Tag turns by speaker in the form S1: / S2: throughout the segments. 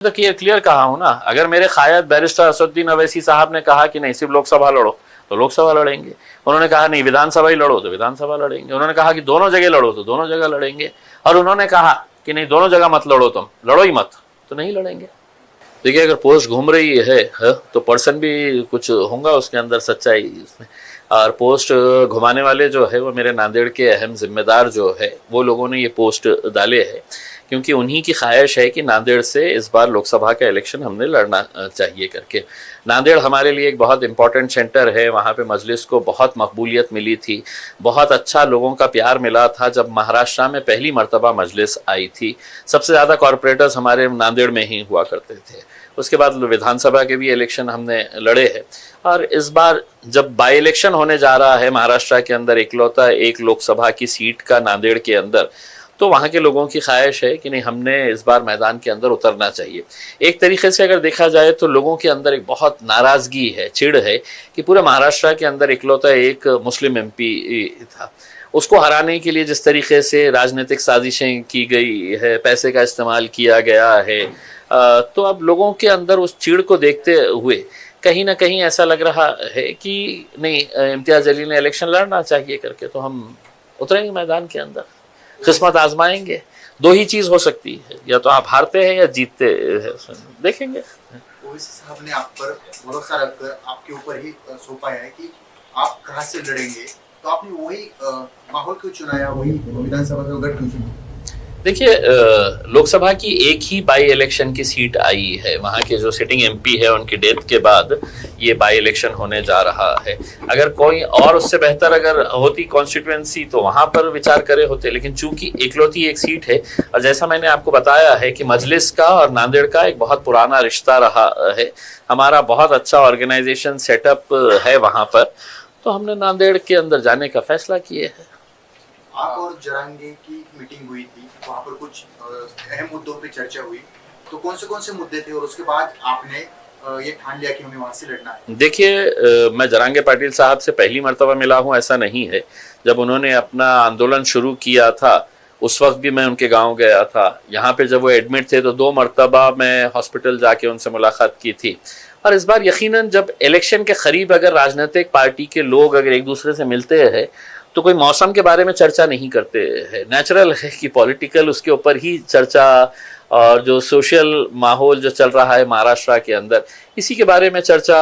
S1: तो क्लियर कहा हूं ना, अगर मेरे कायद बैरिस्टर असदुद्दीन अवैसी साहब ने कहा कि नहीं सिर्फ लोकसभा लड़ो तो लोकसभा लड़ेंगे, उन्होंने कहा नहीं विधानसभा ही लड़ो तो विधानसभा लड़ेंगे, उन्होंने कहा कि दोनों जगह लड़ो तो दोनों जगह लड़ेंगे, और उन्होंने कहा कि नहीं दोनों जगह मत लड़ो, तुम लड़ो ही मत, तो नहीं लड़ेंगे। देखिए अगर पोस्ट घूम रही है तो पर्सन भी कुछ होगा उसके अंदर सच्चाई उसमें, और पोस्ट घुमाने वाले जो है वो मेरे नांदेड़ के अहम जिम्मेदार जो है वो लोगों ने ये पोस्ट डाले हैं, क्योंकि उन्हीं की ख्वाहिश है कि नांदेड़ से इस बार लोकसभा का इलेक्शन हमने लड़ना चाहिए करके। नांदेड़ हमारे लिए एक बहुत इंपॉर्टेंट सेंटर है, वहाँ पे मजलिस को बहुत मकबूलियत मिली थी, बहुत अच्छा लोगों का प्यार मिला था जब महाराष्ट्र में पहली मर्तबा मजलिस आई थी। सबसे ज़्यादा कॉरपोरेटर्स हमारे नांदेड़ में ही हुआ करते थे। उसके बाद विधानसभा के भी इलेक्शन हमने लड़े हैं, और इस बार जब बाई इलेक्शन होने जा रहा है महाराष्ट्र के अंदर इकलौता एक लोकसभा की सीट का नांदेड़ के अंदर, तो वहाँ के लोगों की ख्वाहिश है कि नहीं हमने इस बार मैदान के अंदर उतरना चाहिए। एक तरीके से अगर देखा जाए तो लोगों के अंदर एक बहुत नाराज़गी है, चिढ़ है कि पूरे महाराष्ट्र के अंदर इकलौता एक मुस्लिम एमपी था, उसको हराने के लिए जिस तरीके से राजनीतिक साजिशें की गई है, पैसे का इस्तेमाल किया गया है, तो अब लोगों के अंदर उस चिढ़ को देखते हुए कहीं ना कहीं ऐसा लग रहा है कि नहीं इम्तियाज़ अली ने इलेक्शन लड़ना चाहिए करके, तो हम उतरेंगे मैदान के अंदर, किस्मत आजमाएंगे। दो ही चीज़ हो सकती है, या तो आप हारते हैं या जीतते हैं, देखेंगे।
S2: ओवैसी साहब ने आप पर भरोसा रखकर आपके ऊपर ही सौंपा है कि आप कहाँ से लड़ेंगे, तो आपने वही माहौल क्यों चुनाया, वही विधानसभा का गढ़ क्यों चुना?
S1: देखिए लोकसभा की एक ही बाई इलेक्शन की सीट आई है, वहाँ के जो सिटिंग एमपी है उनकी डेथ के बाद ये बाई इलेक्शन होने जा रहा है। अगर कोई और उससे बेहतर अगर होती कॉन्स्टिट्यूएंसी तो वहाँ पर विचार करे होते, लेकिन चूंकि इकलौती एक सीट है, और जैसा मैंने आपको बताया है कि मजलिस का और नांदेड़ का एक बहुत पुराना रिश्ता रहा है, हमारा बहुत अच्छा ऑर्गेनाइजेशन सेटअप है वहाँ पर, तो हमने नांदेड़ के अंदर जाने का फैसला किए है।
S2: आप और जरांगे की मीटिंग हुई थी, वहाँ पर कुछ अहम मुद्दों पे चर्चा हुई, तो कौन से मुद्दे थे और उसके बाद आपने ये ठान लिया कि हमें वहाँ से लड़ना है?
S1: देखिए मैं जरांगे पाटिल साहब से पहली मर्तबा मिला हूँ ऐसा नहीं है, जब उन्होंने अपना आंदोलन शुरू किया था उस वक्त भी मैं उनके गांव गया था। यहाँ पे जब वो एडमिट थे तो 2 मर्तबा मैं हॉस्पिटल जाके उनसे मुलाकात की थी। और इस बार यकीनन जब इलेक्शन के करीब अगर राजनीतिक पार्टी के लोग अगर एक दूसरे से मिलते हैं तो कोई मौसम के बारे में चर्चा नहीं करते हैं, नेचुरल है कि पॉलिटिकल उसके ऊपर ही चर्चा, और जो सोशल माहौल जो चल रहा है महाराष्ट्र के अंदर इसी के बारे में चर्चा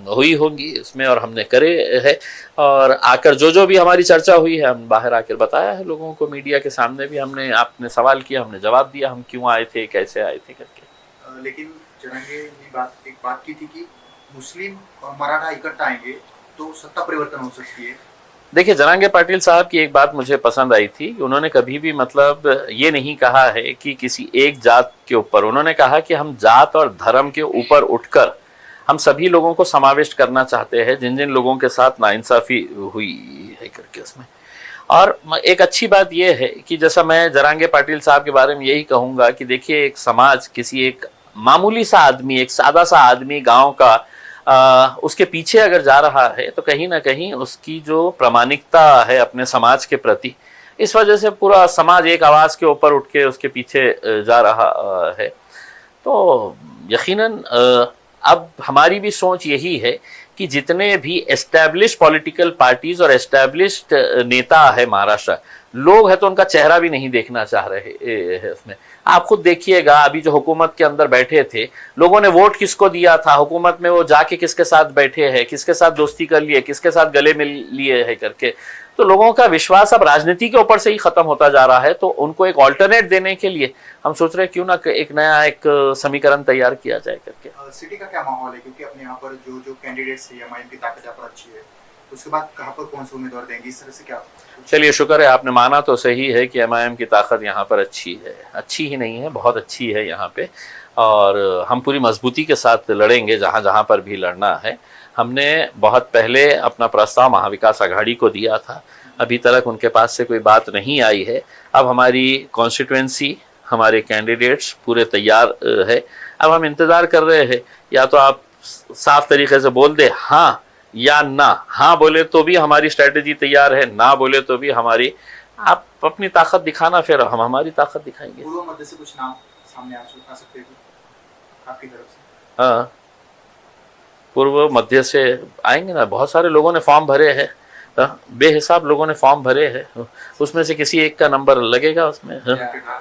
S1: हुई होगी इसमें, और हमने करे है, और आकर जो भी हमारी चर्चा हुई है हम बाहर आकर बताया है लोगों को, मीडिया के सामने भी हमने, आपने सवाल किया हमने जवाब दिया, हम क्यों आए थे कैसे आए थे करके।
S2: लेकिन जरांगे ने एक बात की थी कि मुस्लिम और मराठा इकट्ठा आएंगे तो सत्ता परिवर्तन हो सकती है।
S1: देखिए जरांगे पाटिल साहब की एक बात मुझे पसंद आई थी, उन्होंने कभी भी मतलब ये नहीं कहा है कि किसी एक जात के ऊपर, उन्होंने कहा कि हम जात और धर्म के ऊपर उठकर हम सभी लोगों को समाविष्ट करना चाहते हैं जिन जिन लोगों के साथ नाइंसाफ़ी हुई है करके उसमें। और एक अच्छी बात यह है कि जैसा मैं जरांगे पाटिल साहब के बारे में यही कहूँगा कि देखिए एक समाज, किसी एक मामूली सा आदमी, एक सादा सा आदमी गाँव का उसके पीछे अगर जा रहा है तो कहीं ना कहीं उसकी जो प्रामाणिकता है अपने समाज के प्रति, इस वजह से पूरा समाज एक आवाज़ के ऊपर उठ के उसके पीछे जा रहा है। तो यकीनन अब हमारी भी सोच यही है कि जितने भी एस्टैब्लिश पॉलिटिकल पार्टीज और एस्टैब्लिश्ड नेता है महाराष्ट्र लोग हैं तो उनका चेहरा भी नहीं देखना चाह रहे हैं उसमें। आप खुद देखिएगा अभी जो हुकूमत के अंदर बैठे थे लोगों ने वोट किसको दिया था, हुकूमत में वो जाके किसके साथ बैठे हैं, किसके साथ दोस्ती कर लिए, किसके साथ गले मिल लिए है करके, तो लोगों का विश्वास अब राजनीति के ऊपर से ही खत्म होता जा रहा है। तो उनको एक ऑल्टरनेट देने के लिए हम सोच रहे हैं क्यों ना एक नया एक समीकरण तैयार किया जाए करके।
S2: सिटी का क्या माहौल है, क्योंकि अपने यहाँ पर जो कैंडिडेट्स है एमआईएम की ताकत यहाँ पर अच्छी है, उसके बाद कहाँ पर कौन से उम्मीदवार देंगे, इस तरह से क्या?
S1: चलिए शुक्र है आपने माना तो सही है कि एमआईएम की ताकत यहाँ पर अच्छी है, अच्छी ही नहीं है बहुत अच्छी है यहाँ पे, और हम पूरी मजबूती के साथ लड़ेंगे जहाँ जहाँ पर भी लड़ना है। हमने बहुत पहले अपना प्रस्ताव महाविकास आघाड़ी को दिया था, अभी तक उनके पास से कोई बात नहीं आई है। अब हमारी कॉन्स्टिट्यूएंसी, हमारे कैंडिडेट्स पूरे तैयार है, अब हम इंतज़ार कर रहे हैं या तो आप साफ तरीके से बोल दे हाँ या ना, हाँ बोले तो भी हमारी स्ट्रेटेजी तैयार है, ना बोले तो भी हमारी, आप अपनी ताकत दिखाना, फिर हम हमारी ताकत दिखाएंगे।
S2: पूर्व मध्य से कुछ नाम सामने आ सकते हैं आपकी तरफ से?
S1: हाँ, पूर्व मध्य से आएंगे ना, बहुत सारे लोगों ने फॉर्म भरे हैं, बेहिसाब लोगों ने फॉर्म भरे हैं, उसमें से किसी एक का नंबर लगेगा उसमें। हाँ।